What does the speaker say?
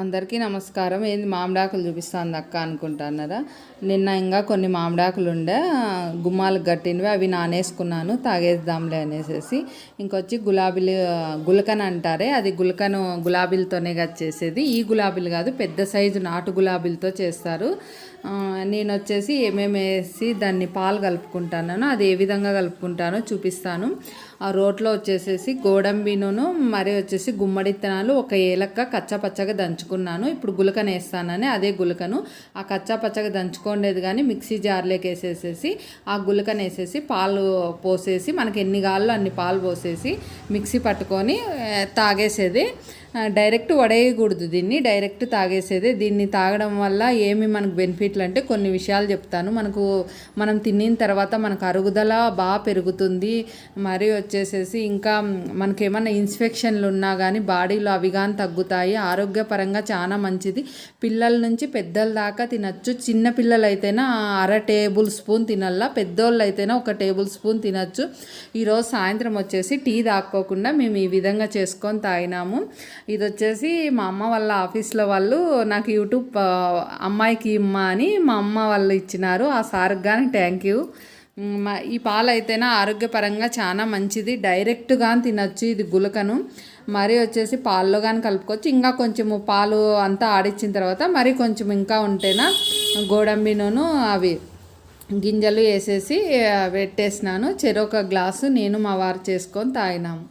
అందరికీ నమస్కారం. ఏంది మామిడాకులు చూపిస్తుంది అక్క అనుకుంటున్నారా? నిన్న ఇంకా కొన్ని మామిడాకులు ఉండే గుమ్మాలకు కట్టినవి, అవి నానేసుకున్నాను తాగేద్దాంలే అనేసి. ఇంకొచ్చి గులకన్ అంటారే, అది గులాబీలతోనే చేసేది. ఈ గులాబీలు కాదు, పెద్ద సైజు నాటు గులాబీలతో చేస్తారు. నేను వచ్చేసి ఏమేమి వేసి దాన్ని పాలు కలుపుకుంటాను, అది ఏ విధంగా కలుపుకుంటానో చూపిస్తాను. ఆ రోట్లో వచ్చేసేసి గోడంబిను మరి వచ్చేసి గుమ్మడిత్తనాలు, ఒక ఏలక్క కచ్చాపచ్చగా దంచుకున్నాను. ఇప్పుడు గులకను వేస్తానని అదే గులకను ఆ కచ్చాపచ్చగా దంచుకోండేది కానీ మిక్సీ జార్లోకి వేసేసేసి ఆ గులకను వేసేసి పాలు పోసేసి మనకి ఎన్ని కావాలో అన్ని పాలు పోసేసి మిక్సీ పట్టుకొని తాగేసేది. డైరెక్ట్ వడేయకూడదు, దీన్ని డైరెక్ట్ తాగేసేది. దీన్ని తాగడం వల్ల ఏమి మనకు బెనిఫిట్లు అంటే కొన్ని విషయాలు చెప్తాను. మనం తిన్న తర్వాత మనకు అరుగుదల బాగా పెరుగుతుంది. మరి వచ్చేసేసి ఇంకా మనకేమన్నా ఇన్ఫెక్షన్లు ఉన్నా కానీ బాడీలో అవి కానీ తగ్గుతాయి. ఆరోగ్యపరంగా చాలా మంచిది. పిల్లల నుంచి పెద్దల దాకా తినచ్చు. చిన్న పిల్లలు అయితేనే 1/2 టేబుల్ స్పూన్ తినల్లా, పెద్దోళ్ళు అయితేనే 1 టేబుల్ స్పూన్ తినచ్చు. ఈరోజు సాయంత్రం వచ్చేసి టీ తాక్కోకుండా మేము ఈ విధంగా చేసుకొని తాగినాము. ఇది వచ్చేసి మా అమ్మ వాళ్ళ ఆఫీస్లో వాళ్ళు నాకు యూట్యూబ్ అమ్మాయికి ఇమ్మ అని మా అమ్మ వాళ్ళు ఇచ్చినారు. ఆ సార్కి కానీ థ్యాంక్ యూ. ఈ పాలు అయితేనే ఆరోగ్యపరంగా చాలా మంచిది. డైరెక్ట్గా తినచ్చు ఇది గులకను. మరి వచ్చేసి పాల్లో కానీ కలుపుకోవచ్చు. ఇంకా కొంచెము పాలు అంతా ఆడిచ్చిన తర్వాత మరి కొంచెం ఇంకా ఉంటేనా గోడంబిను అవి గింజలు వేసేసి పెట్టేసినాను. చెరొక గ్లాసు నేను మా వారు చేసుకొని తాగినాము.